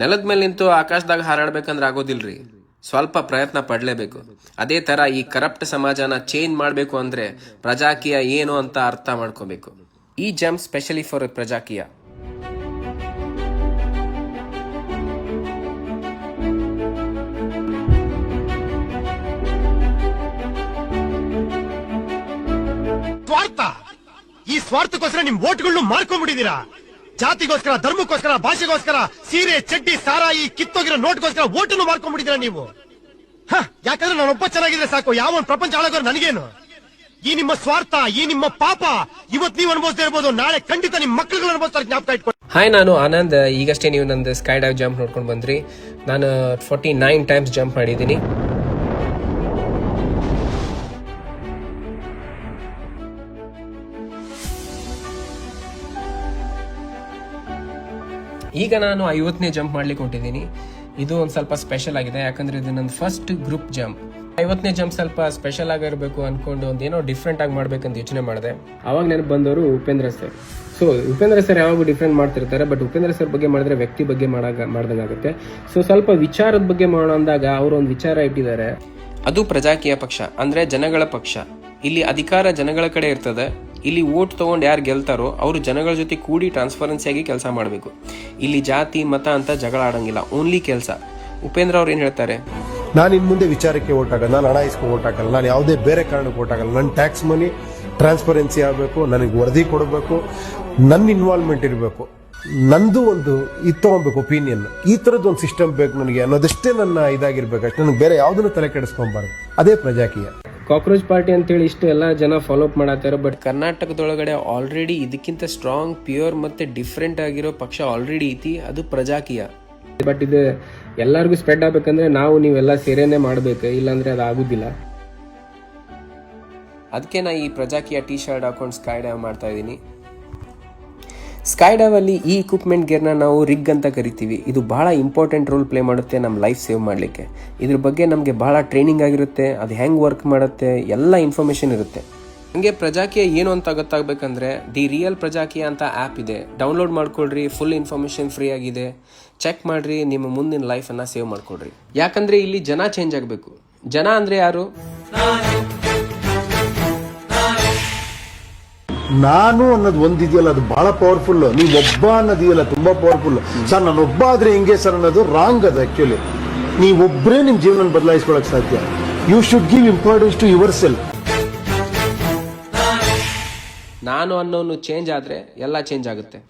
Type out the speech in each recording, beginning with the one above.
ನೆಲದ ಮೇಲೆ ನಿಂತು ಆಕಾಶದಾಗ ಹಾರಾಡ್ಬೇಕಂದ್ರೆ ಆಗೋದಿಲ್ರಿ, ಸ್ವಲ್ಪ ಪ್ರಯತ್ನ ಪಡಲೇಬೇಕು. ಅದೇ ತರ ಈ ಕರಪ್ಟ್ ಸಮಾಜನ ಚೇಂಜ್ ಮಾಡಬೇಕು ಅಂದ್ರೆ ಪ್ರಜಾಕೀಯ ಏನು ಅಂತ ಅರ್ಥ ಮಾಡ್ಕೋಬೇಕು. ಈ ಜಂಪ್ ಸ್ಪೆಷಲಿ ಫಾರ್ ಪ್ರಜಾಕೀಯ. ಸ್ವಾರ್ಥ, ಈ ಸ್ವಾರ್ಥಕ್ಕೋಸ್ಕರ ನಿಮ್ ವೋಟ್ಗಳನ್ನು ಮಾರ್ಕೊಂಡ್ಬಿಟ್ಟಿದ್ದೀರಾ. ಜಾತಿಗೋಸ್ಕರ, ಧರ್ಮಕ್ಕೋಸ್ಕರ, ಭಾಷೆಗೋಸ್ಕರ, ಸೀರೆ, ಚಡ್ಡಿ, ಸಾರಾಯಿ, ಕಿತ್ತೋಗಿರೋ ನೋಟ್ಗೋಸ್ಕರ ವೋಟನ್ನು ಮಾರ್ಕೊಂಡ್ಬಿಟ್ಟಿದ್ದೀರಾ ನೀವು. ಯಾಕಂದ್ರೆ ನಾನೊಬ್ಬ ಚೆನ್ನಾಗಿದ್ರೆ ಸಾಕು, ಯಾವ ಪ್ರಪಂಚ ಆಳಗೋರು ನನಗೇನು. ಈ ನಿಮ್ಮ ಸ್ವಾರ್ಥ, ಈ ನಿಮ್ಮ ಪಾಪ ಇವತ್ತು ನೀವು ಅನುಭವಿಸ್ತಾ ಇರ್ಬೋದು, ನಾಳೆ ಖಂಡಿತ ನಿಮ್ ಮಕ್ಕಳುಗಳು ಅನುಭವಿಸ್ತಾರೆ. ಜ್ಞಾಪಕ ಇಟ್ಕೊಂಡು. ಹಾಯ್, ನಾನು ಆನಂದ್. ಈಗಷ್ಟೇ ನೀವು ನಂದು ಸ್ಕೈ ಡೈವ್ ಜಂಪ್ ನೋಡ್ಕೊಂಡು ಬಂದ್ರಿ. ನಾನು 49 ಟೈಮ್ಸ್ ಜಂಪ್ ಮಾಡಿದ್ದೀನಿ. ಈಗ ನಾನು 50ನೇ ಜಂಪ್ ಮಾಡ್ಲಿಕ್ಕೆ ಹೊಂಟಿದ್ದೀನಿ. ಇದು ಒಂದು ಸ್ವಲ್ಪ ಸ್ಪೆಷಲ್ ಆಗಿದೆ, ಯಾಕಂದ್ರೆ ಇದು ನನ್ನ ಫಸ್ಟ್ ಗ್ರೂಪ್ ಜಂಪ್. 50ನೇ ಜಂಪ್ ಸ್ವಲ್ಪ ಸ್ಪೆಷಲ್ ಆಗಿರಬೇಕು ಅನ್ಕೊಂಡು ಒಂದೇನೋ ಡಿಫ್ರೆಂಟ್ ಆಗಿ ಮಾಡ್ಬೇಕಂತ ಯೋಚನೆ ಮಾಡಿದೆ. ಅವಾಗ ನೆನಪು ಬಂದವರು Upendra sir. So Upendra sir ಯಾವಾಗೂ ಡಿಫ್ರೆಂಟ್ ಮಾಡ್ತಿರ್ತಾರೆ, ಬಟ್ ಉಪೇಂದ್ರ ಸರ್ ಬಗ್ಗೆ ಮಾಡಿದ್ರೆ ವ್ಯಕ್ತಿ ಬಗ್ಗೆ ಮಾಡ್ದಂಗಾಗುತ್ತೆ. ಸೊ ಸ್ವಲ್ಪ ವಿಚಾರದ ಬಗ್ಗೆ ಮಾಡೋಣ ಅಂದಾಗ ಅವರು ಒಂದು ವಿಚಾರ ಇಟ್ಟಿದ್ದಾರೆ. ಅದು ಪ್ರಜಾಕೀಯ ಪಕ್ಷ, ಅಂದ್ರೆ ಜನಗಳ ಪಕ್ಷ. ಇಲ್ಲಿ ಅಧಿಕಾರ ಜನಗಳ ಕಡೆ ಇರ್ತದೆ. ಇಲ್ಲಿ ವೋಟ್ ತಗೊಂಡು ಯಾರು ಗೆಲ್ತಾರೋ ಅವರು ಜನಗಳ ಜೊತೆ ಕೂಡಿ ಟ್ರಾನ್ಸ್ಪರೆನ್ಸಿಯಾಗಿ ಕೆಲಸ ಮಾಡಬೇಕು. ಇಲ್ಲಿ ಜಾತಿ ಮತ ಅಂತ ಜಗಳ ಆಡಂಗಿಲ್ಲ, ಓನ್ಲಿ ಕೆಲಸ. ಉಪೇಂದ್ರ ಅವ್ರು ಏನ್ ಹೇಳ್ತಾರೆ, ನಾನು ಇನ್ ಮುಂದೆ ವಿಚಾರಕ್ಕೆ ವೋಟ್ ಆಗಲ್ಲ, ನಾನು ಹಣ ಇಸ್ಕೊಂಡು ವೋಟ್ ಆಗಲ್ಲ, ನಾನು ಯಾವುದೇ ಬೇರೆ ಕಾರಣಕ್ಕೆ ವೋಟ್ ಆಗಲ್ಲ. ನನ್ನ ಟ್ಯಾಕ್ಸ್ ಮನಿ ಟ್ರಾನ್ಸ್ಪರೆನ್ಸಿ ಆಗಬೇಕು, ನನಗೆ ವರದಿ ಕೊಡಬೇಕು, ನನ್ನ ಇನ್ವಾಲ್ವ್ಮೆಂಟ್ ಇರಬೇಕು, ನಂದು ಒಂದು ಇದು ತಗೊಬೇಕು ಒಪಿನಿಯನ್. ಈ ತರದ್ದು ಒಂದು ಸಿಸ್ಟಮ್ ಬೇಕು ನನಗೆ ಅನ್ನೋದಷ್ಟೇ ನನ್ನ ಇದಾಗಿರ್ಬೇಕು ಅಷ್ಟೇ. ನನಗೆ ಬೇರೆ ಯಾವುದನ್ನು ತಲೆ ಕೆಡಿಸ್ಕೊಂಬಾರ್ದು. ಅದೇ ಪ್ರಜಾಕೀಯ. ಕಾಕ್ರೋಚ್ ಪಾರ್ಟಿ ಅಂತೇಳಿ ಇಷ್ಟು ಎಲ್ಲ ಜನ ಫಾಲೋ ಅಪ್ ಮಾಡತ್ತಾರೆ, ಬಟ್ ಕರ್ನಾಟಕದೊಳಗಡೆ ಆಲ್ರೆಡಿ ಇದಕ್ಕಿಂತ ಸ್ಟ್ರಾಂಗ್, ಪ್ಯೂರ್ ಮತ್ತೆ ಡಿಫ್ರೆಂಟ್ ಆಗಿರೋ ಪಕ್ಷ ಆಲ್ರೆಡಿ ಐತಿ, ಅದು ಪ್ರಜಾಕೀಯ. ಬಟ್ ಇದು ಎಲ್ಲರಿಗೂ ಸ್ಪ್ರೆಡ್ ಆಗ್ಬೇಕಂದ್ರೆ ನೀವೆಲ್ಲ ಸೇರೇನೆ ಮಾಡ್ಬೇಕು, ಇಲ್ಲಾಂದ್ರೆ ಅದು ಆಗುದಿಲ್ಲ. ಅದಕ್ಕೆ ನಾ ಈ ಪ್ರಜಾಕೀಯ ಟಿ ಶರ್ಟ್ ಹಾಕೊಂಡು ಸ್ಕೈ ಡೈವ್ ಮಾಡ್ತಾ ಇದ್ದೀನಿ. ಸ್ಕೈ ಡೈವ್ ಅಲ್ಲಿ ಈ ಇಕ್ವಿಪ್ಮೆಂಟ್ ಗೇರ್ನ ನಾವು ರಿಗ್ ಅಂತ ಕರಿತೀವಿ. ಇದು ಬಹಳ ಇಂಪಾರ್ಟೆಂಟ್ ರೋಲ್ ಪ್ಲೇ ಮಾಡುತ್ತೆ ನಮ್ಮ ಲೈಫ್ ಸೇವ್ ಮಾಡಲಿಕ್ಕೆ. ಇದ್ರ ಬಗ್ಗೆ ನಮಗೆ ಬಹಳ ಟ್ರೈನಿಂಗ್ ಆಗಿರುತ್ತೆ, ಅದು ಹೆಂಗೆ ವರ್ಕ್ ಮಾಡುತ್ತೆ ಎಲ್ಲ ಇನ್ಫಾರ್ಮೇಶನ್ ಇರುತ್ತೆ. ಹಂಗೆ ಪ್ರಜಾಕೀಯ ಏನು ಅಂತ ಗೊತ್ತಾಗಬೇಕಂದ್ರೆ ದಿ ರಿಯಲ್ ಪ್ರಜಾಕೀಯ ಅಂತ ಆ್ಯಪ್ ಇದೆ, ಡೌನ್ಲೋಡ್ ಮಾಡ್ಕೊಳ್ರಿ. ಫುಲ್ ಇನ್ಫಾರ್ಮೇಶನ್ ಫ್ರೀ ಆಗಿದೆ, ಚೆಕ್ ಮಾಡ್ರಿ. ನಿಮ್ಮ ಮುಂದಿನ ಲೈಫನ್ನು ಸೇವ್ ಮಾಡ್ಕೊಳ್ರಿ. ಯಾಕಂದ್ರೆ ಇಲ್ಲಿ ಜನ ಚೇಂಜ್ ಆಗಬೇಕು. ಜನ ಅಂದ್ರೆ ಯಾರು? ನಾನು ಅನ್ನೋದು ಒಂದಿದೆಯಲ್ಲ, ಅದು ಬಹಳ ಪವರ್ಫುಲ್. ನೀವು ಒಬ್ಬ ಅನ್ನೋದಿದೆಯಲ್ಲ, ತುಂಬಾ ಪವರ್ಫುಲ್. ಸರ್ ನಾನು ಒಬ್ಬ ಆದ್ರೆ ಹಿಂಗೆ ಸರ್ ಅನ್ನೋದು ರಾಂಗ್. ಅದು ಆಕ್ಚುಲಿ ನೀವೊಬ್ಬರೇ ನಿಮ್ ಜೀವನ ಬದಲಾಯಿಸ್ಕೊಳಕ್ ಸಾಧ್ಯ. You should give importance to yourself. ನಾನು ಅನ್ನೋನು ಚೇಂಜ್ ಆದ್ರೆ ಎಲ್ಲ ಚೇಂಜ್ ಆಗುತ್ತೆ.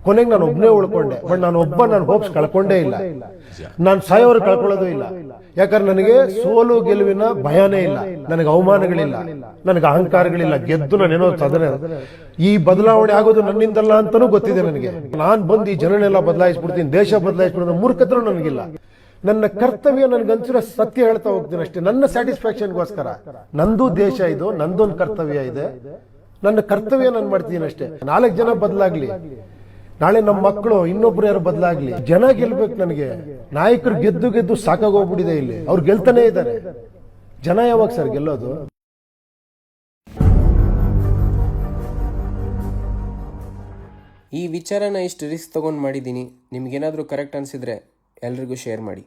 ಕೊನೆಗೆ ನಾನು ಒಬ್ಬನೇ ಉಳ್ಕೊಂಡೆ, ಬಟ್ ನಾನು ನನ್ನ ಹೋಪ್ಸ್ ಕಳ್ಕೊಂಡೇ ಇಲ್ಲ. ನಾನು ಸಾಯೋರು ಕಳ್ಕೊಳ್ಳೋದು ಇಲ್ಲ. ಯಾಕಂದ್ರೆ ನನಗೆ ಸೋಲು ಗೆಲುವಿನ ಭಯನೇ ಇಲ್ಲ, ನನಗೆ ಅವಮಾನಗಳಿಲ್ಲ, ನನಗೆ ಅಹಂಕಾರಗಳಿಲ್ಲ. ಗೆದ್ದು ನಾನೇನೋ ಸಾಧನೆ. ಈ ಬದಲಾವಣೆ ಆಗೋದು ನನ್ನಿಂದಲ್ಲ ಅಂತಾನೂ ಗೊತ್ತಿದೆ ನನಗೆ. ನಾನು ಬಂದು ಈ ಜನನೆಲ್ಲ ಬದಲಾಯಿಸ್ಬಿಡ್ತೀನಿ, ದೇಶ ಬದಲಾಯಿಸ್ಬಿಡೋದು ಮೂರ್ಖತನ ನನಗಿಲ್ಲ. ನನ್ನ ಕರ್ತವ್ಯ ನನಗನ್ಸಿರೋ ಸತ್ಯ ಹೇಳ್ತಾ ಹೋಗ್ತೀನಿ ಅಷ್ಟೇ, ನನ್ನ ಸ್ಯಾಟಿಸ್ಫ್ಯಾಕ್ಷನ್ಗೋಸ್ಕರ. ನಂದು ದೇಶ ಇದು, ನಂದೊಂದು ಕರ್ತವ್ಯ ಇದೆ. ನನ್ನ ಕರ್ತವ್ಯ ನಾನು ಮಾಡ್ತೀನಿ ಅಷ್ಟೇ. 4 ಜನ ಬದಲಾಗ್ಲಿ, ನಾಳೆ ನಮ್ಮ ಮಕ್ಕಳು ಇನ್ನೊಬ್ರು ಯಾರು ಬದಲಾಗ್ಲಿ, ಜನ ಗೆಲ್ಬೇಕು. ನನಗೆ ನಾಯಕರು ಗೆದ್ದು ಸಾಕಾಗೋಗ್ಬಿಟ್ಟಿದೆ. ಇಲ್ಲಿ ಅವ್ರು ಗೆಲ್ತಾನೆ ಇದ್ದಾರೆ. ಜನ ಯಾವಾಗ ಸರ್ ಗೆಲ್ಲೋದು? ಈ ವಿಚಾರನ ಇಷ್ಟು ರಿಸ್ಕ್ ತಗೊಂಡು ಮಾಡಿದ್ದೀನಿ. ನಿಮ್ಗೇನಾದರೂ ಕರೆಕ್ಟ್ ಅನಿಸಿದ್ರೆ ಎಲ್ರಿಗೂ ಶೇರ್ ಮಾಡಿ.